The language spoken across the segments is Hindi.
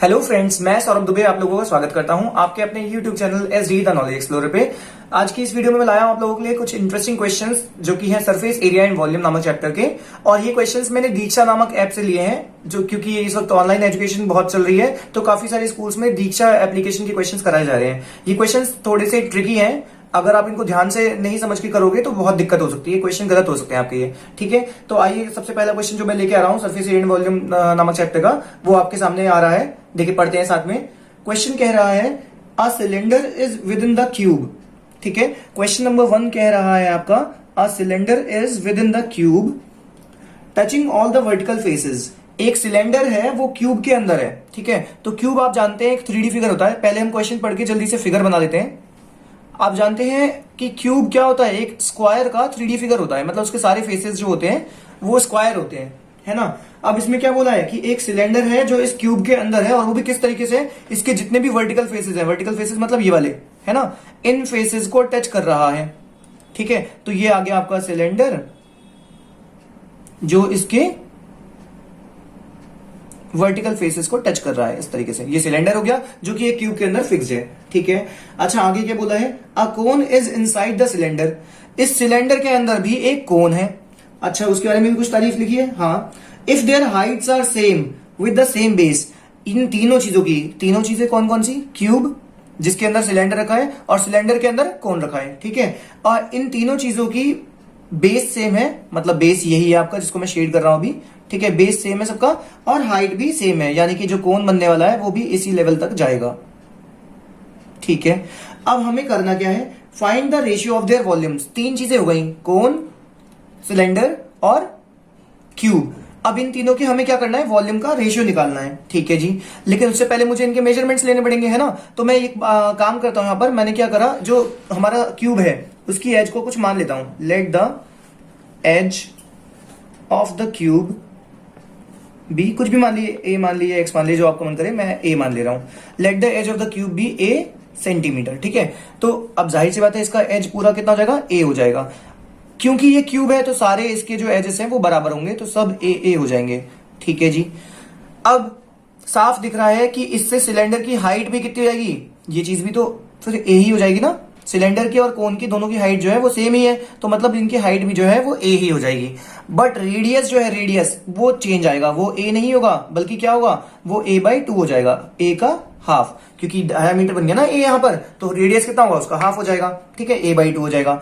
हेलो फ्रेंड्स, मैं सौरभ दुबे आप लोगों का स्वागत करता हूं आपके अपने YouTube channel SD the knowledge explorer पे। आज की इस वीडियो में मैं लाया हूं आप लोगों के लिए कुछ इंटरेस्टिंग क्वेश्चंस जो कि हैं सरफेस एरिया एंड वॉल्यूम नामक चैप्टर के। और ये क्वेश्चंस मैंने दीक्षा नामक ऐप से लिए हैं, जो क्योंकि इस वक्त ऑनलाइन एजुकेशन बहुत चल रही है तो काफी सारे स्कूल्स में दीक्षा एप्लीकेशन के क्वेश्चंस कराए जा रहे हैं। ये क्वेश्चंस थोड़े से ट्रिकी हैं, अगर आप इनको ध्यान से नहीं समझ के करोगे तो बहुत दिक्कत हो सकती है, क्वेश्चन गलत हो सकते हैं आपके ये। ठीक है, तो आइए सबसे पहला क्वेश्चन जो मैं लेके आ रहा हूं सरफेस एरिया एंड वॉल्यूम नामक चैप्टर का, वो आपके सामने आ रहा है। देखिए पढ़ते हैं साथ में। क्वेश्चन कह रहा है a cylinder is with in the cube. ठीक है, क्वेश्चन नंबर 1 कह रहा है आपका a cylinder is with in the cube touching all the vertical faces. एक सिलेंडर है वो क्यूब के अंदर है। ठीक है, तो क्यूब आप जानते हैं एक 3D फिगर होता है। पहले हम क्वेश्चन पढ़ के जल्दी से फिगर बना लेते हैं। आप जानते हैं कि क्यूब क्या होता है, एक स्क्वायर का 3D फिगर होता है, मतलब उसके सारे फेसेस जो होते हैं वो स्क्वायर होते हैं, है ना। अब इसमें क्या बोला है कि एक सिलेंडर है जो इस क्यूब के अंदर है, और वो भी किस तरीके से, इसके जितने भी वर्टिकल फेसेस हैं, वर्टिकल फेसेस मतलब ये वाले, है ना, इन फेसेस को टच कर रहा है। ठीक है, तो ये आ गया आपका सिलेंडर जो इसके वर्टिकल फेसेस को टच कर रहा है इस तरीके से। ये सिलेंडर हो गया जो कि एक क्यूब के अंदर फिक्स्ड है। ठीक है, अच्छा आगे क्या बोला है, a cone is inside the cylinder. इस सिलेंडर के अंदर भी एक कोन है। अच्छा, उसके बारे में भी कुछ तारीफ लिखी है। हाँ, if their heights are same with the same base. इन तीनों चीजों की, तीनों चीजें कौन कौन सी, क्यूब जिसके अंदर सिलेंडर रखा है और सिलेंडर के अंदर कोन रखा है। ठीक है, और इन तीनों चीजों की बेस सेम है, मतलब बेस यही है आपका जिसको मैं शेड कर रहा हूं अभी। ठीक है, बेस सेम है सबका और हाइट भी सेम है, यानी कि जो कोन बनने वाला है वो भी इसी लेवल तक जाएगा। ठीक है, अब हमें करना क्या है, find the ratio of their volumes. 3 चीजें हो गई, कोन, सिलेंडर और क्यूब। अब इन तीनों के हमें क्या करना है, वॉल्यूम का रेशियो निकालना है। ठीक है जी, लेकिन उससे पहले मुझे इनके मेजरमेंट्स लेने पड़ेंगे, है ना। तो मैं एक काम करता हूं, यहां पर मैंने क्या करा, जो हमारा क्यूब है उसकी एज को कुछ मान लेता हूं। Let the edge of the cube be, कुछ भी मान लीजिए, ए मान लीजिए, एक्स मान लीजिए, जो आपको मन करे, मैं ए मान ले रहा हूं। Let the edge of the cube be a centimetre. ठीक है, तो अब जाहिर सी बात है इसका एज पूरा कितना हो जाएगा, ए हो जाएगा। क्योंकि ये क्यूब है तो सारे इसके जो एजेस हैं वो बराबर होंगे, तो सब ए हो जाएंगे। ठीक है जी, अब साफ दिख रहा है कि इससे सिलेंडर की हाइट भी कितनी हो जाएगी, ये चीज भी तो फिर ए ही हो जाएगी ना। सिलेंडर की और कोन की दोनों की हाइट जो है वो सेम ही है, तो मतलब इनकी हाइट भी जो है वो ए ही हो जाएगी। बट रेडियस जो है, रेडियस वो चेंज आएगा, वो ए नहीं होगा बल्कि क्या होगा, वो a/2 हो जाएगा, ए का हाफ, क्योंकि डायमीटर बन गया ना ए यहाँ पर, तो रेडियस कितना होगा, उसका हाफ हो जाएगा। ठीक है, a/2 हो जाएगा।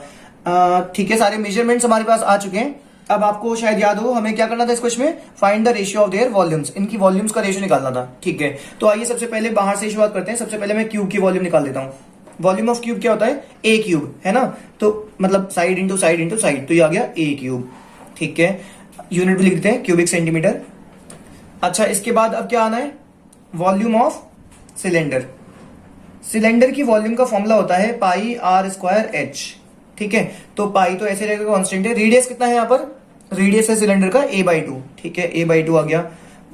ठीक है, सारे मेजरमेंट्स हमारे पास आ चुके हैं। अब आपको शायद याद हो हमें क्या करना था इस क्वेश्चन में, find the ratio of their volumes. इनकी वॉल्यूम्स का रेशियो निकालना था। ठीक है, तो आइए सबसे पहले बाहर से शुरुआत करते हैं। सबसे पहले मैं क्यूब की वॉल्यूम निकाल देता हूं। वॉल्यूम ऑफ क्यूब क्या होता है, ए क्यूब, है ना, तो मतलब side into side into side, तो ये आ गया ए क्यूब। ठीक है, यूनिट भी लिख देते हैं, क्यूबिक सेंटीमीटर। अच्छा, इसके बाद अब क्या आना है, वॉल्यूम ऑफ सिलेंडर। सिलेंडर की वॉल्यूम का फॉर्मूला होता है पाई आर स्क्वायर एच। ठीक है, तो पाई तो ऐसे रहेगा, कांस्टेंट है। रेडियस कितना है यहाँ पर, रेडियस है सिलेंडर का a/2। ठीक है, a/2 आ गया,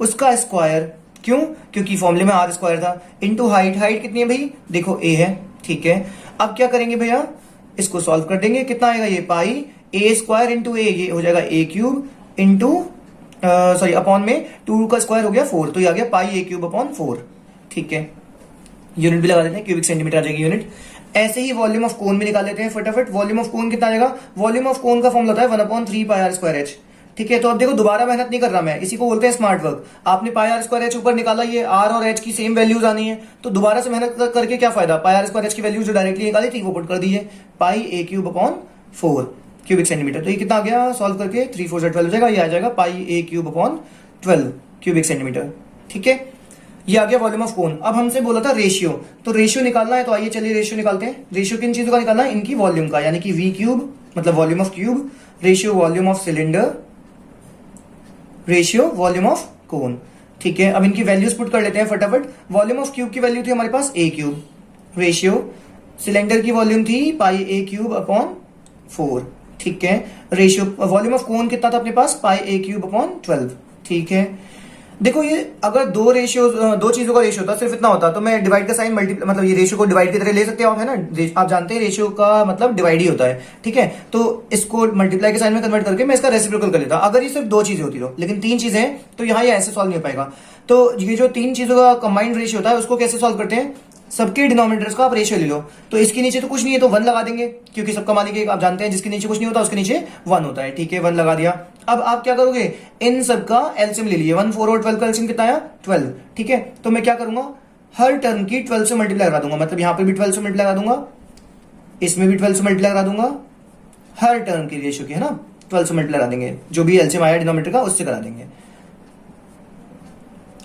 उसका स्क्वायर, क्यों, क्योंकि फॉर्मूले में आर स्क्वायर था, इंटू हाइट। हाइट कितनी है भाई, देखो a है। ठीक है, अब क्या करेंगे भैया, इसको सॉल्व कर देंगे, कितना आएगा ये, पाई a स्क्वायर इंटू ए, ये हो जाएगा a cube into sorry upon में 2 का स्क्वायर हो गया 4, तो ये आ गया पाई a क्यूब अपॉन 4। ठीक है, यूनिट भी लगा देते हैं, क्यूबिक सेंटीमीटर आ जाएगी यूनिट। ऐसे ही वॉल्यूम ऑफ कोन भी निकाल लेते हैं फटाफट। वॉल्यूम ऑफ कोन कितना आ जाएगा, वॉल्यूम ऑफ कोन का फॉर्मूला होता है 1/3 पाई आर स्क्वायर एच। ठीक है, तो अब देखो दोबारा मेहनत नहीं कर रहा मैं, इसी को बोलते हैं स्मार्ट वर्क। आपने पाई आर स्क्वायर एच ऊपर निकाला, ये आर और एच की सेम वैल्यूज आनी है, तो दोबारा से मेहनत करके क्या फायदा, पाई आर स्क्वायर एच की वैल्यूज जो डायरेक्टली निकाली थी वो पुट कर दीजिए, पाई a cube upon 4 cubic centimetre. तो ये कितना आ गया, सॉल्व करके 3 4 12 हो जाएगा, ये आ जाएगा पाई a cube upon 12 cubic centimetre. ठीक है, ये आ गया वॉल्यूम ऑफ कोन। अब हमसे बोला था रेशियो, तो रेशियो निकालना है, तो आइए चलिए रेशियो निकालते हैं। रेशियो किन चीजों का निकालना है, इनकी वॉल्यूम का, यानी कि वी क्यूब मतलब volume of cube, ratio volume of cylinder, ratio volume of cone. ठीक है, अब इनकी वैल्यूज पुट कर लेते हैं फटाफट। वॉल्यूम ऑफ क्यूब की वैल्यू थी हमारे पास a क्यूब, रेशियो सिलेंडर की वॉल्यूम थी पाई a क्यूब अपॉन 4। ठीक है, रेशियो वॉल्यूम ऑफ कोन कितना था अपने पास, पाई a क्यूब अपॉन 12। ठीक है, देखो ये अगर दो चीजों का रेशियो होता, सिर्फ इतना होता, तो मैं डिवाइड का साइन मल्टीप्लाई, मतलब ये रेशियो को डिवाइड की तरह ले सकते हो आप, है ना। आप जानते हैं रेशियो का मतलब डिवाइड ही होता है, ठीक है। तो इसको मल्टीप्लाई के साइन में कन्वर्ट करके मैं इसका रेसिप्रोकल कर लेता, अगर ये सिर्फ दो चीजें होती तो। लेकिन तीन चीजें हैं तो यहाँ ये ऐसे सॉल्व नहीं हो पाएगा। तो ये जो तीन चीजों का कंबाइंड रेशियो होता है उसको कैसे सॉल्व करते हैं, सबके डिनोमिनेटर्स का आप रेशियो ले लो। तो इसके नीचे तो कुछ नहीं है तो 1 लगा देंगे, क्योंकि सबका मालिक एक, आप जानते हैं जिसके नीचे कुछ नहीं होता उसके नीचे 1 होता है, ठीक है। 1 लगा दिया। अब आप क्या करोगे, इन सब का एलसीएम ले लिए। 1, 4 और 12 का एलसीएम कितना आया, 12, ठीक है। तो मैं क्या करूंगा, हर टर्म की 12 से मल्टीप्लाई करा दूंगा, मतलब यहां पर भी 12 से मल्टीप्लाई करा दूंगा, इसमें भी 12 से मल्टीप्लाई करा दूंगा, हर टर्म की रेशियो की, है ना, 12 से मल्टीप्लाई करा देंगे। जो भी एलसीएम आया डिनोमिनेटर का उससे करा देंगे।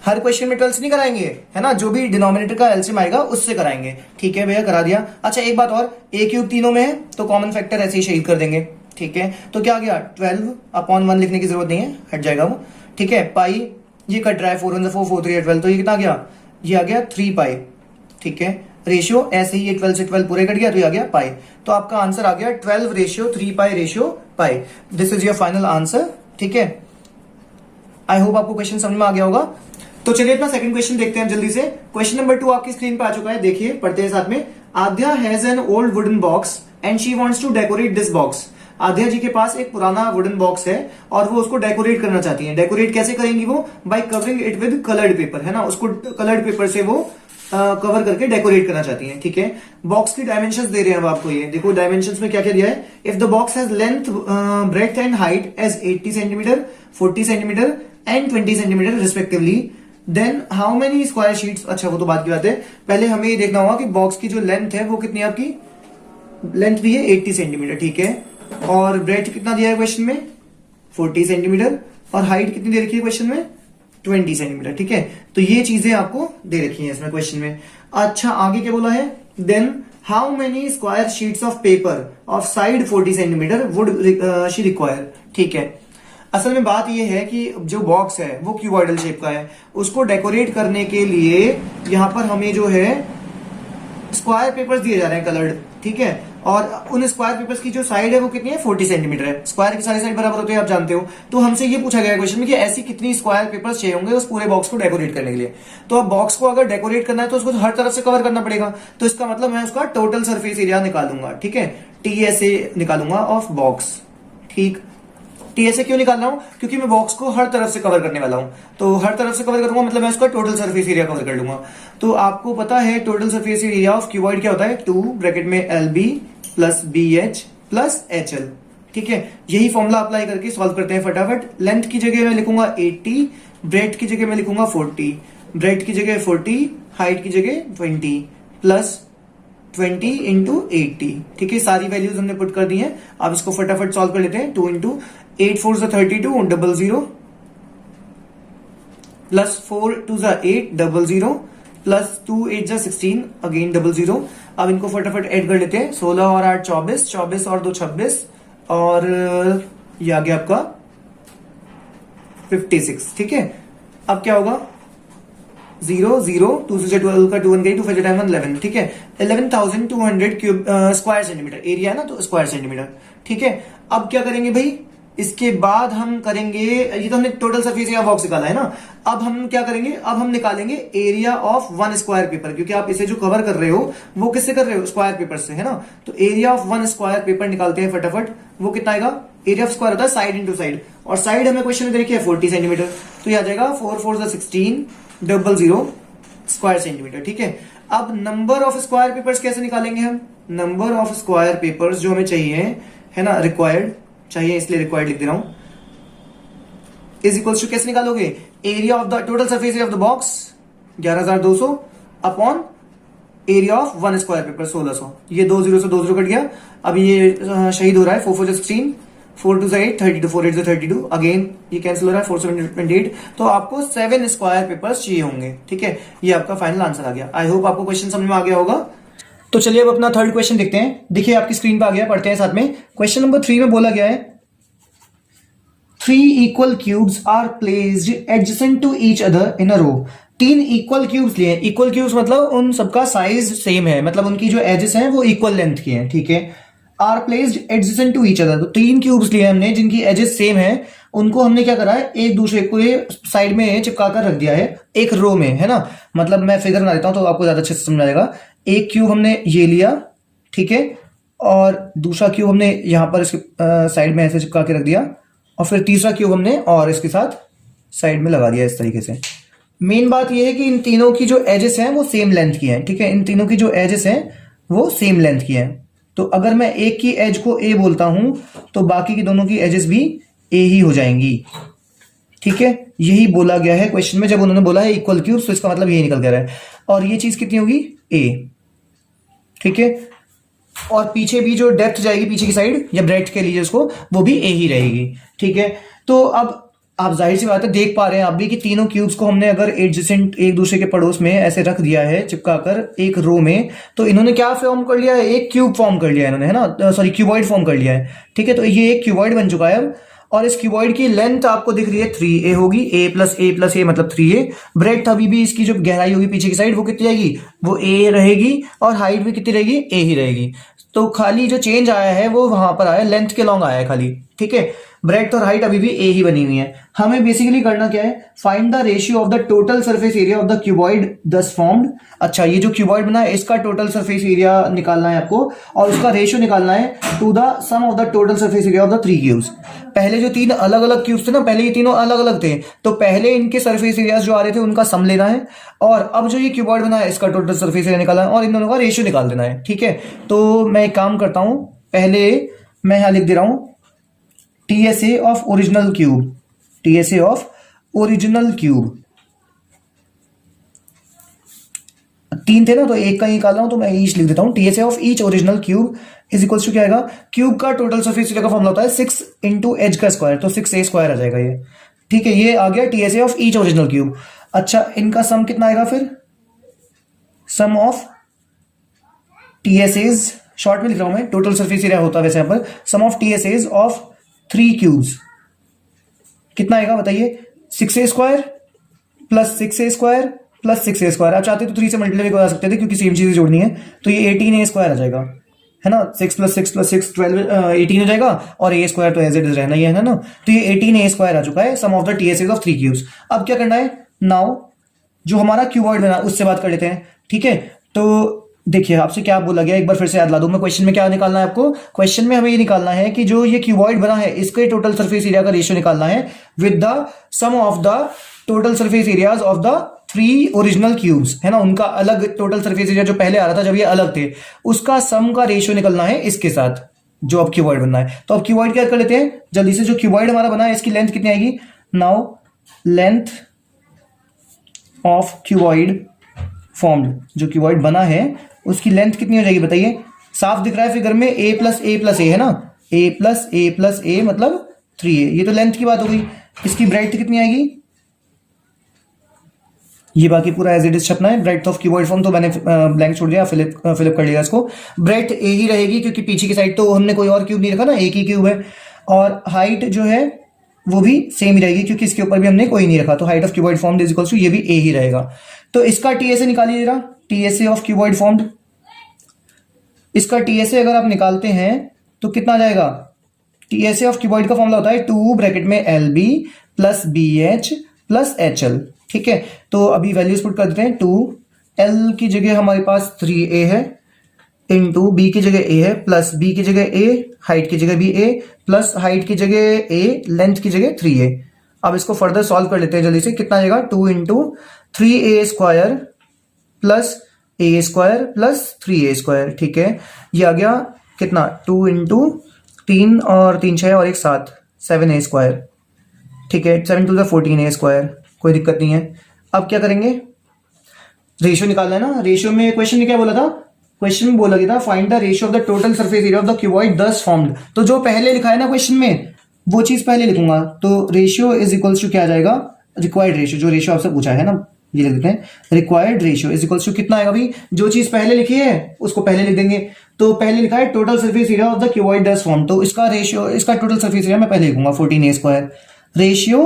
हर क्वेश्चन में 12 से नहीं कराएंगे, है ना, जो भी डिनोमिनेटर का एलसीएम आएगा उससे कराएंगे, ठीक है भैया, करा दिया। अच्छा एक बात और, ए क्यूब तीनों में है तो कॉमन फैक्टर ऐसे ही शहीद कर देंगे, ठीक है। तो क्या आ गया, 12/1 लिखने की जरूरत नहीं है, हट जाएगा वो, ठीक है। पाई ये कट रहा है, 4 1 4 4 3 12, तो ये कितना आ गया, ये आ गया 3 पाई, ठीक है। रेशियो ऐसे ही, ये 12 से 12 पूरे कट गया तो ये आ गया पाई। तो आपका आंसर आ गया 12/3 pi ratio pi. This is your final answer, ठीक है। आई होप आपको क्वेश्चन समझ में आ गया होगा। तो चलिए अपना सेकंड क्वेश्चन देखते हैं जल्दी से। क्वेश्चन नंबर 2 आपकी स्क्रीन पर आ चुका है, देखिए पढ़ते हैं साथ में। Aadhya has an old wooden box and she wants to decorate this box. Aadhya ji के पास एक पुराना वुडन बॉक्स है और वो उसको डेकोरेट करना चाहती है। डेकोरेट कैसे करेंगी वो, bye covering it with coloured paper, है ना, उसको कलर्ड पेपर से वो कवर करके डेकोरेट करना चाहती हैं, ठीक है। बॉक्स की डायमेंशंस दे रहे हैं अब आपको, ये देखो डायमेंशंस में क्या क्या दिया है। If the box has length, breadth and height as 80 centimetre, 40 centimetre and 20 centimetre respectively, then how many square sheets. अच्छा वो तो बात की बात है, पहले हमें ये देखना होगा कि बॉक्स की जो लेंथ है वो कितनी है आपकी, लेंथ भी है 80 सेंटीमीटर, ठीक है। और ब्रेथ कितना दिया है क्वेश्चन में, 40 सेंटीमीटर, और हाइट कितनी दे रखी है क्वेश्चन में, 20 सेंटीमीटर, ठीक है। तो ये चीजें आपको दे रखी हैं इसमें क्वेश्चन में। अच्छा आगे क्या बोला है, then how many square sheets of paper of side 40 centimetre would she require, ठीक है। असल में बात यह है कि जो बॉक्स है वो क्यूबॉइडल शेप का है, उसको डेकोरेट करने के लिए यहां पर हमें जो है स्क्वायर पेपर्स दिए जा रहे हैं कलर्ड, ठीक है। और उन स्क्वायर पेपर्स की जो साइड है वो कितनी है, 40 सेंटीमीटर है। स्क्वायर की सारी साइड बराबर होते हैं आप जानते हो। तो हमसे ये पूछा गया क्वेश्चन में कि ऐसी कितनी स्क्वायर पेपर्स चाहिए होंगे उस पूरे बॉक्स को डेकोरेट करने के लिए। तो अब बॉक्स को अगर डेकोरेट करना है तो उसको हर तरफ से कवर करना पड़ेगा। तो इसका मतलब मैं उसका टोटल सरफेस एरिया निकालूंगा, ठीक है, टीएसए निकालूंगा ऑफ बॉक्स, ठीक। टीएसए क्यों निकाल रहा हूं, क्योंकि मैं बॉक्स को हर तरफ से कवर करने वाला हूं। तो हर तरफ से कवर करूंगा मतलब मैं उसका टोटल सरफेस एरिया कवर कर लूंगा। तो आपको पता है total surface area of cuboid क्या होता है, 2 ब्रैकेट में LB plus BH plus HL, ठीक है। यही फॉर्मूला अप्लाई करके सॉल्व करते हैं फटाफट। लेंथ की जगह मैं लिखूंगा 80, ब्रेथ की जगह मैं लिखूंगा 40, ब्रेथ की जगह 40, हाइट की जगह 20 प्लस 20 इंटू 80, ठीक है। सारी वैल्यूज हमने पुट कर दी हैं। अब इसको फटाफट सॉल्व कर लेते हैं। 2 इंटू 8 4 32 00 प्लस 4 2 8 00 प्लस 2 8 16 अगेन 00। अब इनको फटाफट ऐड कर लेते हैं। 16 और 8 24, 24 और 2 26, और ये आ गया आपका 56, ठीक है। अब क्या होगा, 0 0 2 से 12 का 2 1 गई, 2 5 10 11, ठीक है। 11,200 क्यूब स्क्वायर सेंटीमीटर एरिया है ना, तो स्क्वायर सेंटीमीटर, ठीक है। अब क्या करेंगे भाई, इसके बाद हम करेंगे, ये तो हमने टोटल सरफेस एरिया बॉक्स निकाला है ना। अब हम क्या करेंगे, अब हम निकालेंगे एरिया ऑफ 1 स्क्वायर पेपर, क्योंकि आप इसे जो कवर कर रहे हो वो किससे कर रहे हो, स्क्वायर पेपर से, है ना। तो एरिया ऑफ 1 स्क्वायर पेपर निकालते हैं फटाफट। वो कितना आएगा, एरिया ऑफ स्क्वायर होता है साइड इंटू साइड, और साइड हमें क्वेश्चन में देखिए 40 सेंटीमीटर, तो ये आ जाएगा 4 4 16 00 स्क्वायर सेंटीमीटर, ठीक है। अब नंबर ऑफ स्क्वायर पेपर्स कैसे निकालेंगे हम, नंबर ऑफ स्क्वायर पेपर्स जो हमें चाहिए, है ना, रिक्वायर्ड चाहिए इसलिए रिक्वायर्ड लिख दे रहा हूं, इज इक्वल्स टू कैसे निकालोगे, area of the total surface area of the box 11,200 upon area of 1 square paper 1600। ये 2 0 से 2 0 कट गया। अब ये शहीद हो रहा है, 4 4 16, 4 2 8 32, 4 8 32, अगेन ये कैंसिल हो रहा है, 4 7 28। तो आपको 7 स्क्वायर पेपर्स चाहिए होंगे, ठीक है। ये आपका फाइनल आंसर आ गया। आई होप आपको क्वेश्चन समझ में आ गया होगा। तो चलिए अब अपना थर्ड क्वेश्चन देखते हैं। देखिए आपकी स्क्रीन पर आ गया, पढ़ते हैं साथ में। क्वेश्चन नंबर 3 में बोला गया है 3 equal cubes are placed adjacent to each other in a row. 3 equal cubes लिए। इक्वल क्यूब्स मतलब उन सबका साइज सेम है, मतलब उनकी जो एजेस हैं वो इक्वल लेंथ की हैं, ठीक है। Are placed adjacent to each other, तो 3 क्यूब्स लिए हमने जिनकी एजेस सेम है उनको हमने क्या करा है, एक दूसरे को साइड में चिपका कर रख दिया है एक रो में, है ना। मतलब मैं फिगर बना देता हूं तो आपको ज्यादा अच्छे से समझ आएगा। एक क्यूब हमने ये लिया, ठीक है, और दूसरा क्यूब हमने यहां पर इसके साइड में ऐसे चिपका के रख दिया, और फिर तीसरा क्यूब हमने और इसके साथ साइड में लगा दिया इस तरीके से। मेन बात यह है कि इन तीनों की जो एजेस हैं वो सेम लेंथ की हैं, ठीक है, इन तीनों की जो एजेस हैं वो सेम लेंथ की हैं। तो अगर मैं एक की एज को ए बोलता हूं तो बाकी की दोनों की एजेस भी ए ही हो जाएंगी, ठीक है। यही बोला गया है क्वेश्चन में, जब उन्होंने बोला है इक्वल क्यूब्स तो इसका मतलब यही निकल कर रहा है। और ये चीज कितनी होगी, ए, ठीक है। और पीछे भी जो डेप्थ जाएगी पीछे की साइड या ब्रेड्थ के लिए उसको, वो भी ए ही रहेगी, ठीक है। तो अब आप जाहिर सी बात है देख पा रहे हैं आप भी कि तीनों क्यूब्स को हमने अगर एडजेसेंट एक दूसरे के पड़ोस में ऐसे रख दिया है चिपकाकर एक रो में, तो इन्होंने क्या फॉर्म कर लिया है, एक क्यूब फॉर्म कर लिया है इन्होंने, है ना, सॉरी क्यूबॉइड फॉर्म कर लिया है, ठीक है। तो ये एक क्यूबॉइड बन चुका है अब, और इस क्यूबॉइड की लेंथ आपको दिख रही है 3a होगी, a प्लस ए मतलब 3a। ब्रेड्थ अभी भी इसकी जो गहराई होगी पीछे की साइड वो कितनी आएगी, वो a रहेगी, और हाइट भी कितनी रहेगी, a ही रहेगी। तो खाली जो चेंज आया है वो वहां पर आया, लेंथ के लॉन्ग आया है खाली, ठीक है। ब्रेड्थ और हाइट अभी भी ए ही बनी हुई है। हमें बेसिकली करना क्या है, find the ratio of the total surface area of the cuboid दस फॉर्म्ड। अच्छा, ये जो क्यूबॉइड बना है इसका टोटल सरफेस एरिया निकालना है आपको, और उसका रेशियो निकालना है to the sum of the total surface area of the three cubes. पहले जो तीन अलग अलग क्यूब्स थे ना, पहले ये तीनों अलग अलग थे, तो पहले इनके सरफेस एरियाज जो आ रहे थे उनका सम लेना है, और अब जो ये क्यूबॉइड बना है इसका टोटल सरफेस एरिया निकालना है, और इन दोनों का रेशियो निकाल देना है, ठीक है। तो मैं एक काम करता हूं, पहले मैं यहां लिख दे रहा हूं TSA of original cube, TSA of original cube. तीन थे ना, तो एक का ही निकाल रहा हूं, तो मैं ईच लिख देता हूं। TSA of each original cube is equal to क्या आएगा, क्यूब का टोटल सरफेस एरिया का फॉर्मूला होता है 6 इंटू एज का स्क्वायर, तो 6a स्क्वायर आ जाएगा ये, ठीक है। ये आ गया TSA of each original cube. अच्छा, इनका सम कितना आएगा फिर, सम ऑफ TSAs, शॉर्ट में लिख रहा हूं मैं, टोटल सरफेस एरिया होता है वैसे यहां पर, sum of TSAs of three cubes कितना आएगा बताइए, 6a square plus 6a square plus 6a square. आप चाहते तो 3 से मल्टीप्लाई करा सकते थे क्योंकि सेम चीजें जोड़नी है, तो ये 18a स्क्वायर आ जाएगा, है ना। 6 प्लस 6 प्लस 6 12 18 हो जाएगा, और a स्क्वायर तो एज इट इज रहना ही है ना। तो ये 18a स्क्वायर आ चुका है, sum of the TSAs of three cubes. अब क्या करना है, नाउ जो हमारा क्यूबॉइड बना उससे बात कर लेते हैं, ठीक है। तो देखिए आपसे क्या बोला गया, एक बार फिर से याद ला दूं मैं, क्वेश्चन में क्या निकालना है आपको, क्वेश्चन में हमें ये निकालना है कि जो ये क्यूबॉइड बना है इसके टोटल सरफेस एरिया का रेशियो निकालना है with the sum of the total surface areas of the three original cubes, है ना। उनका अलग टोटल सरफेस एरिया जो पहले आ रहा था जब ये अलग थे, उसका सम का रेशियो निकलना है इसके साथ जो अब क्यूबॉइड बनना है। तो अब क्यूबॉइड क्या कर लेते हैं जल्दी से, जो क्यूबॉइड हमारा बना है इसकी लेंथ कितनी आएगी, now length of cuboid formed, जो क्यूबॉइड बना है उसकी लेंथ कितनी हो जाएगी बताइए, साफ दिख रहा है फिगर में, a प्लस ए है ना, a प्लस ए मतलब 3a, ये तो लेंथ की बात हो गई। इसकी ब्रेड्थ कितनी आएगी, ये बाकी पूरा एज इट इज छपना है। ब्रेड्थ ऑफ क्यूबॉइड फॉर्म तो मैंने ब्लैंक छोड़ दिया, फिलिप कर लिया इसको। ब्रेड्थ ए ही रहेगी क्योंकि पीछे की साइड तो हमने कोई और क्यूब नहीं रखा ना, एक ही क्यूब है, और हाइट जो है वो भी सेम ही रहेगी क्योंकि इसके ऊपर भी हमने कोई नहीं रखा, तो height of cuboid formed is equals to ये भी ए ही रहेगा। तो इसका TSA निकालिए जरा, TSA ऑफ क्यूबॉइड फॉर्म्ड, इसका TSA अगर आप निकालते हैं तो कितना आ जाएगा, TSA ऑफ क्यूबॉइड का फॉर्मूला होता है 2 ब्रैकेट में LB plus BH plus HL, ठीक है। तो अभी वैल्यूज पुट कर देते हैं, 2L की जगह हमारे पास 3A है, इंटू B की जगह A है, प्लस B की जगह A, हाइट की जगह भी A, प्लस हाइट की जगह A, लेंथ की जगह 3A। अब इसको फर्दर सॉल्व कर लेते हैं जल्दी से, कितना आएगा, 2 into 3A square plus a square plus 3a square, ठीक है। ये आ गया कितना, 2 इंटू 3 और 3 6 और 1 7, 7a स्क्वायर, ठीक है। 7 टू द 14a स्क्वायर, कोई दिक्कत नहीं है। अब क्या करेंगे, रेशियो निकालना है ना। रेशियो में क्वेश्चन में क्या बोला था, क्वेश्चन में बोला गया था find the ratio of the total surface area of the cuboid दस फॉर्म्ड। तो जो पहले लिखा है ना क्वेश्चन में वो चीज पहले लिखूंगा, तो रेशियो इज इक्वल्स टू क्या आ जाएगा, रिक्वायर्ड रेशियो, जो रेशियो आपसे पूछा है ना ये लिख देते हैं, required ratio is equals to कितना आएगा भाई, जो चीज पहले लिखी है उसको पहले लिख देंगे। तो पहले लिखा है total surface area of the cuboid दस फॉर्म, तो इसका रेशियो, इसका टोटल सरफेस एरिया मैं पहले लिखूंगा 14a स्क्वायर, रेशियो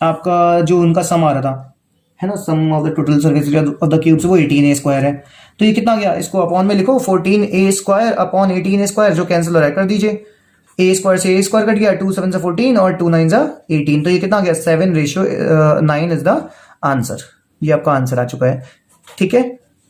आपका जो उनका सम आ रहा था है ना, sum of the total surface area of the cube से वो 18a स्क्वायर है। तो ये कितना गया, इसको अपॉन में लिखो 14a square upon 18a square, जो कैंसिल हो रहा है कर दीजिए, ए स्क्वायर से ए स्क्वायर कट गया, 2 7 से 14 और 2 9 18, तो ये कितना आ गया 7:9 इज द आंसर। ये आपका आंसर आ चुका है। ठीक है,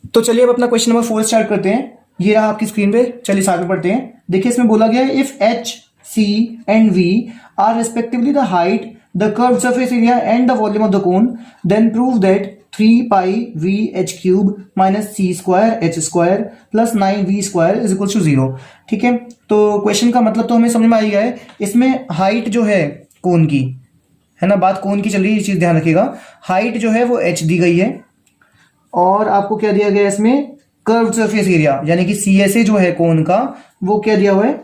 तो चलिए अब अपना क्वेश्चन नंबर 4 स्टार्ट करते हैं। ये रहा आपकी स्क्रीन पे, चलिए साथ में पढ़ते हैं। देखिए इसमें बोला गया है if H C and V are respectively the height, the curve surface area and the volume of the cone, then prove that 3 pi V H cube minus C square H square plus 9 V square is equal to 0। ठीक है, तो क्वेश्चन का मतलब तो हमें समझ में आ गया है। इसमें हाइट जो है कोन की, है ना, बात कोन की चल रही है, ये चीज ध्यान रखिएगा। हाइट जो है वो एच दी गई है और आपको क्या दिया गया है इसमें, कर्व सरफेस एरिया यानी कि सी एस ए जो है कोन का वो क्या दिया हुआ है,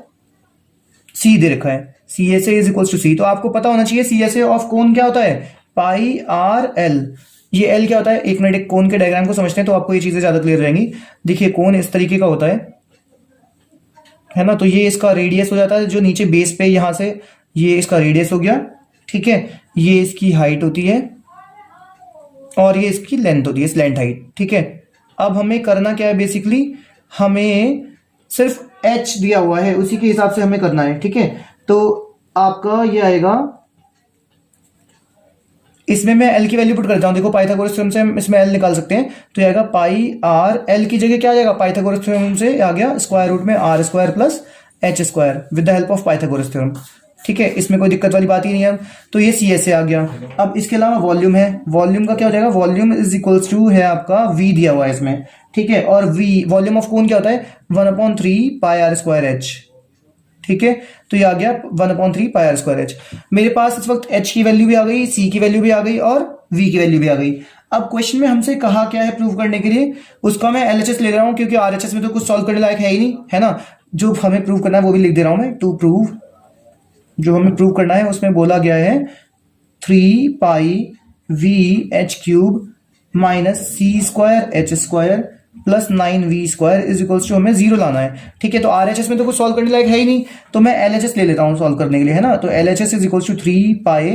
सी दे रखा है, C S A is equal to C. तो आपको पता होना चाहिए सी एस ए ऑफ कोन क्या होता है, पाई आर एल। ये एल क्या होता है, एक मिनट, एक कोन के डायग्राम को समझते हैं तो आपको ये चीजें ज्यादा क्लियर रहेंगी। देखिए कोन इस तरीके का होता है ना, तो ये इसका रेडियस हो जाता है जो नीचे बेस पे, यहां से ये इसका रेडियस हो गया। ठीक है, ये इसकी हाइट होती है और ये इसकी लेंथ होती है, स्लैंट हाइट। ठीक है, अब हमें करना क्या है, बेसिकली हमें सिर्फ एच दिया हुआ है उसी के हिसाब से हमें करना है। ठीक है, तो आपका ये आएगा, इसमें मैं एल की वैल्यू पुट करता हूं। देखो पाइथागोरस थ्योरम से हम इसमें एल निकाल सकते हैं, तो ये आएगा पाई आर, एल की जगह क्या आ जाएगा, पाइथागोरस थ्योरम से आ गया स्क्वायर रूट में R square plus H square with the help of Pythagoras theorem. ठीक है, इसमें कोई दिक्कत वाली बात ही नहीं है। तो ये सी एस ए आ गया। अब इसके अलावा वॉल्यूम है, वॉल्यूम का क्या हो जाएगा, वॉल्यूम इज इक्वल्स टू है आपका वी दिया हुआ है इसमें। ठीक है, और वी वॉल्यूम ऑफ कोन क्या होता है, 1/3 पाई आर स्क्वायर एच। ठीक है, तो ये आ गया 1/3 पाई आर स्क्वायर एच। मेरे पास इस वक्त एच की वैल्यू भी आ गई, सी की वैल्यू भी आ गई और वी की वैल्यू भी आ गई। अब क्वेश्चन में हमसे कहा क्या है प्रूव करने के लिए, उसका मैं एलएचएस ले रहा हूं क्योंकि आरएचएस में तो कुछ सॉल्व करने लायक है ही नहीं, है ना। जो हमें प्रूव करना है वो भी लिख दे रहा हूं मैं, टू प्रूव। जो हमें प्रूव करना है उसमें बोला गया है 3 pi V H cube minus C square H square plus 9 V square is equals to हमें 0 लाना है। ठीक है, तो आरएचएस में तो कुछ सॉल्व करने लायक है ही नहीं, तो मैं एलएचएस ले लेता हूं सॉल्व करने के लिए, है ना। तो LHS is equals to 3 pi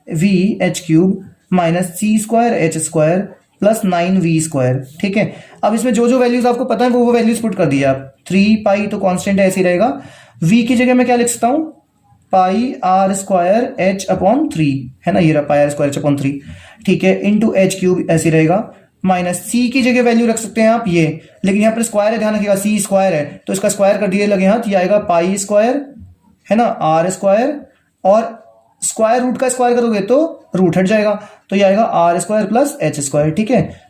V H cube minus C square H square plus 9 V square. ठीक है, अब इसमें जो जो वैल्यूज आपको पता है वो वैल्यूज पुट कर दिया आप। 3 पाई तो कांस्टेंट है, ऐसे ही रहेगा। वी की जगह मैं क्या लिख सकता हूं, पाई आर स्क्वायर एच अपॉन 3, है ना, ये रहा पाई आर स्क्वायर एच अपॉन 3। ठीक है, इंटू एच क्यूब ऐसे रहेगा। माइनस सी की जगह वैल्यू रख सकते हैं आप ये, लेकिन यहाँ पर स्क्वायर है, ध्यान रखिएगा, सी स्क्वायर है तो इसका स्क्वायर कर दिए लगे हाथ, ये आएगा पाई स्क्वायर, है ना, आर स्क्वायर, और स्क्वायर रूट का स्क्वायर करोगे तो रूट हट जाएगा, तो ये आएगा R square plus H square. ठीक है,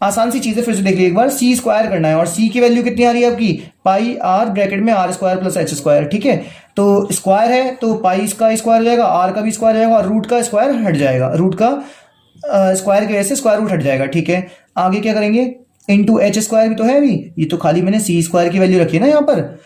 आसान सी चीजें फिर से देख लीजिए एक बार। सी स्क्वायर करना है और सी की वैल्यू कितनी आ रही है आपकी, पाई आर ब्रैकेट में R square plus H square. ठीक है, तो स्क्वायर है तो पाई का स्क्वायर हो जाएगा, आर का भी स्क्वायर हो जाएगा और रूट का स्क्वायर हट जाएगा, रूट का स्क्वायर की वजह से स्क्वायर रूट हट जाएगा। ठीक है, आगे क्या करेंगे, इंटू एच स्क्वायर भी तो है अभी, ये तो खाली मैंने सी स्क्वायर की वैल्यू रखी है ना यहाँ पर,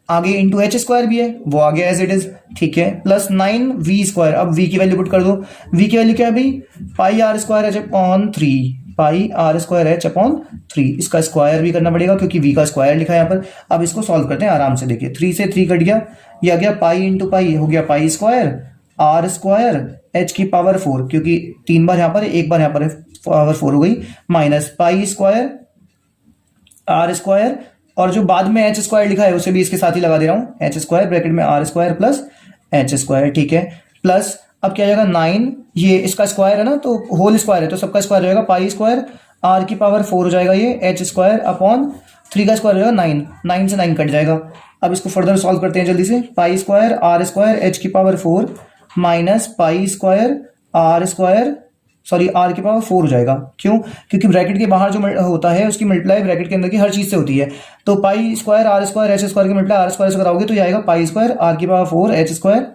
आगे इंटू एच स्क्वायर भी है वो आ गया एज इट इज। ठीक है, प्लस 9 वी स्क्वायर। अब वी की वैल्यू पुट कर दो, वी की वैल्यू क्या है भाई, pi R square H upon 3, pi R square H upon 3। इसका स्क्वायर भी करना पड़ेगा क्योंकि वी का स्क्वायर लिखा है यहाँ पर। अब इसको सॉल्व करते हैं आराम से। देखिए 3 से 3 कट गया, ये आ गया पाई इंटू पाई, हो गया pi square R square H की पावर 4, क्योंकि 3 बार यहाँ पर है, 1 बार यहाँ पर है, पावर 4 हो गई, minus pi square R square, और जो बाद में एच स्क्वायर लिखा है उसे भी इसके साथ ही लगा दे रहा हूं, एच स्क्वायर ब्रैकेट में R square plus H square. ठीक है, प्लस अब क्या जाएगा 9, ये इसका स्क्वायर है ना तो होल स्क्वायर है तो सबका स्क्वायर हो जाएगा, पाई स्क्वायर आर की पावर 4 हो जाएगा, ये एच स्क्वायर अपॉन 3 का स्क्वायर हो जाएगा 9, 9 से 9 कट जाएगा। अब इसको फर्दर सॉल्व करते हैं जल्दी से। Pi square R square H की power 4 minus pi square R square, sorry R की पावर 4 हो जाएगा। क्यों, क्योंकि ब्रैकेट के बाहर जो होता है उसकी मल्टीप्लाई ब्रैकेट के अंदर की हर चीज से होती है। तो pi square R square H square की मल्टीप्लाई आर स्क्वायर से कराओगे तो ये आएगा पाई स्क्वायर आर की पावर 4 एच स्क्वायर,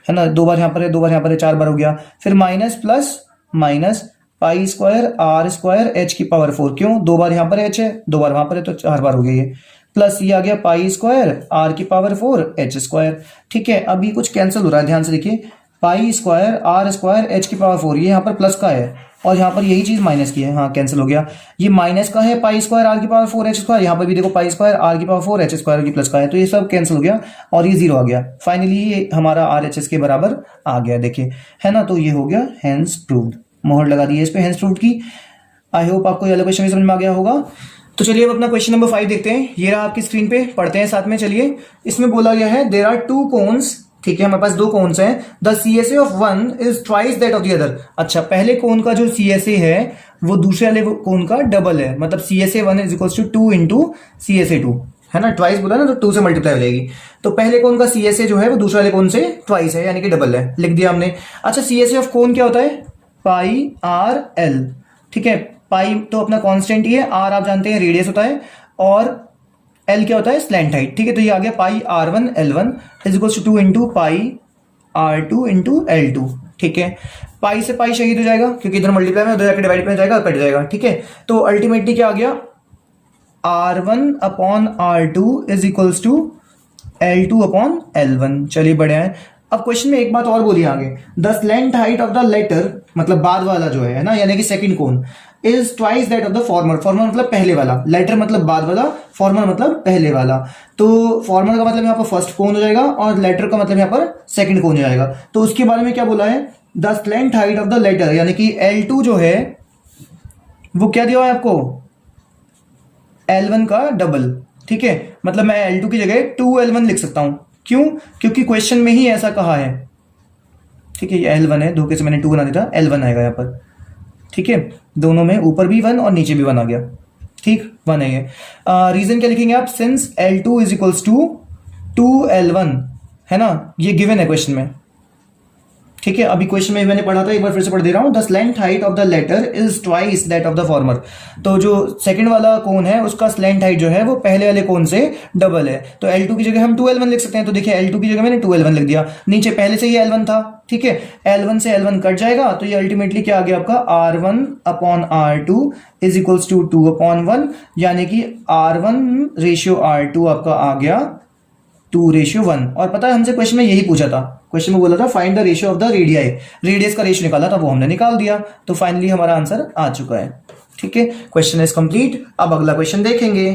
है ना, 2 बार यहाँ पर है, 2 बार यहाँ पर है, 4 बार हो गया। फिर minus plus minus pi square R square H की पावर 4, क्यों, 2 बार यहाँ पर एच है, 2 बार वहां पर है तो 4 बार हो गया ये, प्लस ये आ गया पाई स्क्वायर आर की पावर 4 एच स्क्वायर। ठीक है, अब ये कुछ कैंसिल हो रहा है, ध्यान से देखिए, pi square R square H की पावर 4, ये यहाँ पर प्लस का है और यहाँ पर यही चीज माइनस की है, हाँ कैंसिल हो गया। ये माइनस का है पाई स्क्वायर आर की पावर 4 एच स्क्वायर, यहाँ पर भी देखो पाई स्क्वायर आर की पावर 4 एच स्क्वायर की प्लस का है, तो ये सब कैंसिल हो गया और ये 0 आ गया। फाइनली ये हमारा आर एच एस के बराबर आ गया, देखिए, है ना। तो ये हो गया हेंस प्रूव्ड, मोहर लगा दी है इस पे हेंस प्रूव्ड की। आई होप आपको ये क्वेश्चन समझ में आ गया होगा। तो चलिए अब अपना क्वेश्चन नंबर 5 देखते हैं। ये रहा आपकी स्क्रीन पे, पढ़ते हैं साथ में। चलिए, इसमें बोला गया है देयर आर 2 कोन्स ठीक है, हमारे पास दो कोन्स हैं। The CSA of one is twice that of the other. अच्छा, पहले कोन का जो CSA है वो दूसरे वाले कोन का डबल है, मतलब CSA 1 is equals to 2 into CSA 2, है ना, ट्वाइस बोला ना तो 2 से मल्टीप्लाई हो जाएगी। तो पहले कोन का CSA जो है वो दूसरे वाले कोन से ट्वाइस है, यानी कि डबल है, लिख दिया हमने। अच्छा, CSA ऑफ कोन क्या होता है? पाई आर एल। ठीक है, पाई तो अपना कांस्टेंट ही है, आर आप जानते हैं रेडियस होता है, और एल क्या होता है? Slant height. ठीक है, तो ये आ गया pi R1 L1 is equal to 2 into pi R2 into L2। ठीक है, पाई से पाई शहीद हो जाएगा क्योंकि इधर मल्टीप्लाई में, उधर जाकर डिवाइड में जाएगा, कट जाएगा। ठीक है, तो अल्टीमेटली क्या आ गया? R1 upon R2 is equals to L2 upon L1। चलिए बढ़िया है। अब क्वेश्चन में एक बात और बोली आगे, the slant height of the latter, मतलब बाद वाला जो है ना, यानी कि second cone, is twice that of the former. Former मतलब पहले वाला, लेटर मतलब बाद वाला, फॉर्मर मतलब पहले वाला। तो फॉर्मर का मतलब यहाँ पर फर्स्ट कोन हो जाएगा और लेटर का मतलब यहाँ पर सेकंड कोन हो जाएगा। तो उसके बारे में क्या बोला है? The slant height of the latter, यानी कि L2 जो है वो क्या दिया हुआ है आपको? L1 का डबल। ठीक है, मतलब मैं L2 की जगह 2L1 लिख सकता हूं। क्यों? क्योंकि क्वेश्चन में ही ऐसा कहा है। ठीक है, ये L1 है, धोखे से मैंने 2 बना दिया था, L1 आएगा यहाँ पर। ठीक है, दोनों में ऊपर भी 1 और नीचे भी 1 आ गया। ठीक, 1 है ये। रीजन क्या लिखेंगे आप? Since L2 is equals to 2L1, है ना, ये गिवन है क्वेश्चन में। ठीक है, अभी क्वेश्चन में मैंने पढ़ा था, एक बार फिर से पढ़ दे रहा हूं। The slant height of the latter is twice that of the former. तो जो सेकंड वाला कोन है उसका स्लैंट हाइट जो है वो पहले वाले कोन से डबल है। तो L2 की जगह हम 2L1 लिख सकते हैं। तो देखिए, L2 की जगह मैंने 2L1 लिख दिया, नीचे पहले से ही L1 था। ठीक है, L1 से L1 कट जाएगा, तो ये अल्टीमेटली क्या आ गया आपका? R1 upon R2 is equals to 2 upon 1, यानी कि R1 रेशियो R2 आपका आ गया 2:1। और पता है, हमसे क्वेश्चन में यही पूछा था, क्वेश्चन में बोला था find the ratio of the radii, radius का रेशियो निकाला था, वो हमने निकाल दिया। तो फाइनली हमारा आंसर आ चुका है। ठीक है, क्वेश्चन इज कंप्लीट। अब अगला क्वेश्चन देखेंगे।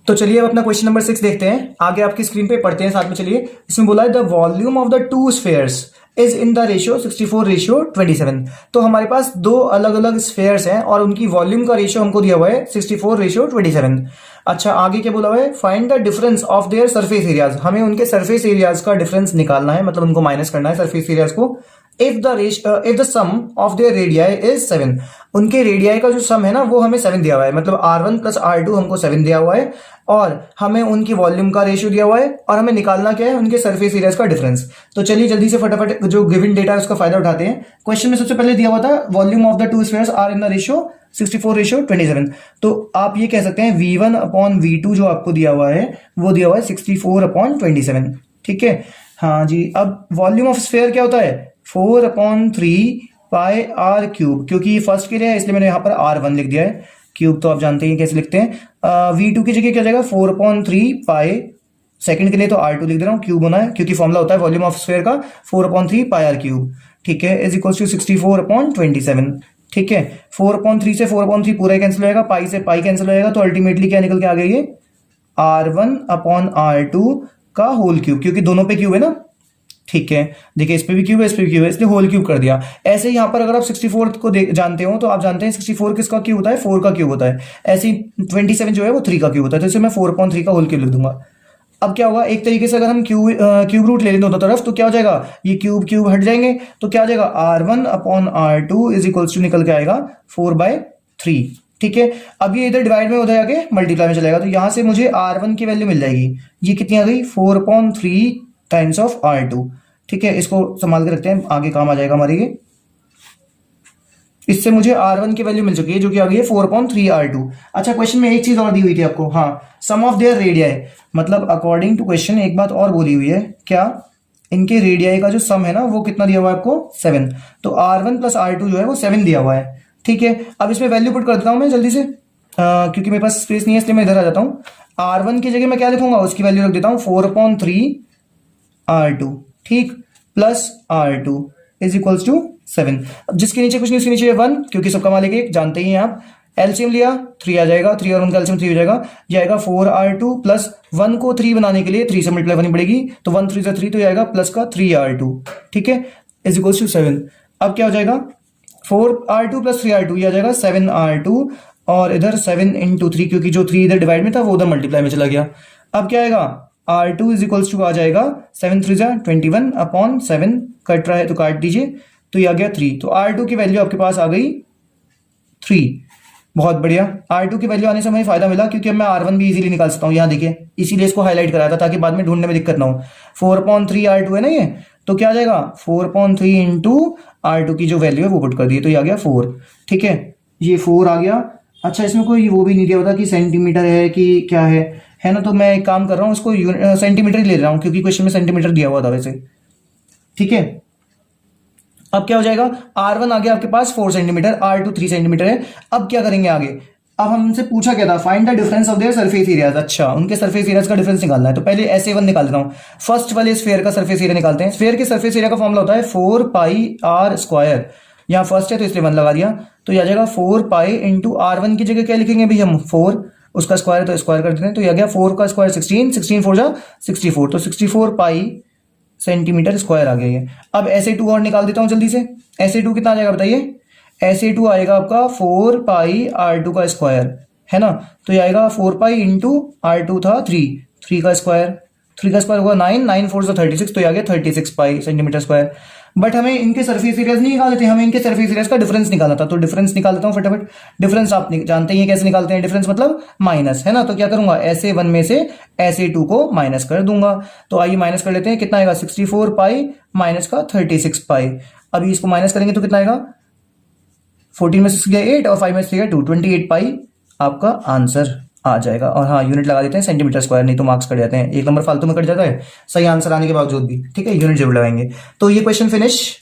तो चलिए अब अपना क्वेश्चन नंबर 6 देखते हैं। आगे आपकी स्क्रीन पे पढ़ते हैं साथ में। चलिए, इसमें बोला है the volume of the to spheres is in the ratio 64:27। तो हमारे पास दो अलग अलग स्फेयर्स हैं और उनकी वॉल्यूम का रेशियो हमको दिया हुआ है 64:27। अच्छा, आगे क्या बोला हुआ है? Find the difference of their surface areas. हमें उनके सरफेस एरियाज का डिफरेंस निकालना है, मतलब उनको माइनस करना है सरफेस एरियाज को। If the sum of their radii is 7, उनके रेडियाई का जो सम है ना वो हमें 7 दिया हुआ है, मतलब R1 प्लस R2 हमको 7 दिया हुआ है, और हमें उनकी वॉल्यूम का रेशियो दिया हुआ है, और हमें निकालना क्या है? उनके सरफेस एरियाज का डिफरेंस। तो चलिए जल्दी से फटाफट जो गिवन डेटा है उसका फायदा उठाते हैं। क्वेश्चन में सबसे पहले दिया हुआ था volume of the two spheres are in the ratio 64:27। तो आप ये कह सकते हैं V1 अपॉन V2 जो आपको दिया हुआ है वो दिया हुआ है 64/27। ठीक है, हाँ जी। अब वॉल्यूम ऑफ स्फीयर क्या होता है? 4/3 पाई आर क्यूब, क्योंकि ये फर्स्ट के लिए है इसलिए मैंने यहाँ पर R1 लिख दिया है। क्यूब तो आप जानते हैं कैसे लिखते हैं। V2 की जगह क्या जाएगा? 4/3 पाई, सेकंड के लिए तो R2 लिख दे रहा हूँ, क्यूब होना है क्योंकि फॉर्मूला होता है वॉल्यूम ऑफ स्फीयर का 4/3 पाई आर क्यूब। ठीक है, इज इक्वल टू 64/27। ठीक है, 4/3 से 4/3 पूरा कैंसिल हो जाएगा, पाई से पाई कैंसिल हो जाएगा, तो अल्टीमेटली क्या निकल के आ गया? ये R1/R2 का होल क्यूब, क्योंकि दोनों पे क्यूब है ना। ठीक है, देखिए इस पे भी क्यूब है, इस पे भी क्यूब है, इसलिए होल क्यूब कर दिया। ऐसे यहाँ पर अगर आप 64 को जानते हो तो आप जानते हैं 64 किसका क्यूब होता है? 4 का क्यूब होता है। ऐसे ही 27 जो है वो 3 का क्यूब होता है, तो इसे मैं 4/3 का होल क्यूब लिख दूंगा। अब क्या होगा? एक तरीके से अगर हम क्यूब रूट ले लें दोनों तरफ तो क्या हो जाएगा? ये क्यूब हट जाएंगे, तो क्या हो जाएगा? R1/R2 इज इक्वल्स टू निकल के आएगा 4/3। ठीक है, अब ये इधर डिवाइड में उधर आके मल्टीप्लाई में चलेगा, तो यहां से मुझे R1 की वैल्यू मिल जाएगी। ये कितनी आ गई? 4/3 टाइम्स ऑफ R2। ठीक है, इसको संभाल के रखते हैं, आगे काम आ जाएगा हमारे ये। इससे मुझे R1 की वैल्यू मिल चुकी है जो कि आ गई है 4/3 R2। अच्छा, क्वेश्चन में एक चीज और दी हुई थी आपको, हाँ, सम ऑफ देयर रेडियाई, मतलब अकॉर्डिंग टू क्वेश्चन एक बात और बोली हुई है, क्या? इनके रेडियाई का जो सम है ना वो कितना दिया हुआ है आपको? 7। तो R1 प्लस R2 जो है वो 7 दिया हुआ है। ठीक है, अब इसमें वैल्यू पुट कर देता हूं मैं जल्दी से, क्योंकि मेरे पास स्पेस नहीं है इसलिए मैं इधर आ जाता हूं। R1 की जगह मैं क्या लिखूंगा? उसकी वैल्यू रख देता हूं 4/3 R2, ठीक, plus R2 is equals to 7। जिसके नीचे कुछ नहीं, उसके नीचे 1, क्योंकि सबका मालिक एक, जानते ही हैं आप। एलसीएम लिया 3 आ जाएगा, 3 और 1 का एलसीएम 3 हो जाएगा, ये आएगा 4R2 प्लस 1 को 3 बनाने के लिए 3 से मल्टीप्लाई करनी पड़ेगी, तो 1 3 से 3 तो आएगा प्लस का 3R2। ठीक है, इज इक्वल्स टू 7। अब क्या हो जाएगा? 4R2 प्लस 3R2, ये आ जाएगा 7R2, और इधर 7 × 3, क्योंकि जो 3 इधर डिवाइड में था वो उधर मल्टीप्लाई में चला गया। अब क्या आएगा? R2 इज इक्वल्स टू आ जाएगा 7 3 21 अपॉन 7, कट रहा है तो काट दीजिए, तो ये आ गया 3। तो R2 की वैल्यू आपके पास आ गई 3। बहुत बढ़िया। R2 की वैल्यू आने से हमें फायदा मिला क्योंकि अब मैं R1 भी इजीली निकाल सकता हूँ। यहाँ देखिए, इसीलिए इसको हाईलाइट कराया था ताकि बाद में ढूंढने में दिक्कत ना हो। 4/3 R2 है ना ये, तो क्या आ जाएगा 4/3 इंटू R2 की जो वैल्यू है वो पुट कर दिए, तो ये आ गया 4। ठीक है, ये 4 आ गया। अच्छा, इसमें कोई वो भी नहीं दिया होता कि सेंटीमीटर है कि क्या है ना, तो मैं एक काम कर रहा हूँ, उसको सेंटीमीटर ही ले रहा हूँ क्योंकि क्वेश्चन में सेंटीमीटर दिया हुआ था वैसे। ठीक है, अब क्या हो जाएगा, R1 आ गया आपके पास 4 सेंटीमीटर, R2 3 सेंटीमीटर है। अब क्या करेंगे आगे, अब हमसे पूछा क्या था, find the difference of their surface areas. अच्छा, उनके सरफेस एरियाज का डिफरेंस निकालना है, तो पहले SA1 निकाल देता हूं। फर्स्ट वाले स्फीयर का सरफेस एरिया निकालते हैं। स्फीयर के सरफेस एरिया का फॉर्मूला होता है 4πr²। यहाँ फर्स्ट है तो इसलिए 1 लगा दिया, तो यह आ जाएगा 4π इंटू R1 की जगह क्या लिखेंगे भाई हम, 4, उसका स्क्वायर है तो स्क्वायर कर देते हैं, तो यह आ गया 4 का स्क्वायर 16, 16 4 जा 64, तो 64π सेंटीमीटर स्क्वायर आ गया ये। अब SA2 और निकाल देता हूं जल्दी से। SA2 कितना आ जाएगा बताइए, SA2 आएगा आपका 4πr2 का स्क्वायर, है ना, तो ये आएगा 4π इंटू R2 था 3 का स्क्वायर, 3 का स्क्वायर होगा 9, 9 4 36, तो ये आ गया 36π सेंटीमीटर स्क्वायर। बट हमें इनके सरफेस एरियाज नहीं निकालते थे, हमें इनके सरफेस एरियाज का डिफरेंस निकालना था, तो डिफरेंस निकाल देता हूं फटाफट। डिफरेंस आप जानते ही हैं कैसे निकालते हैं, डिफरेंस मतलब माइनस, है ना, तो क्या करूंगा, SA1 में से SA2 को माइनस कर दूंगा। तो आइए माइनस कर लेते हैं, कितना आएगा 64π माइनस का 36π। अभी इसको माइनस करेंगे तो कितना आएगा, 14 में से 6 गया 8 और 5 में से 2, 28π आपका आंसर आ जाएगा। और हाँ, यूनिट लगा देते हैं सेंटीमीटर स्क्वायर, नहीं तो मार्क्स कट जाते हैं, एक नंबर फालतू में कट जाता है सही आंसर आने के बावजूद भी। ठीक है, यूनिट जरूर लगाएंगे। तो ये क्वेश्चन फिनिश।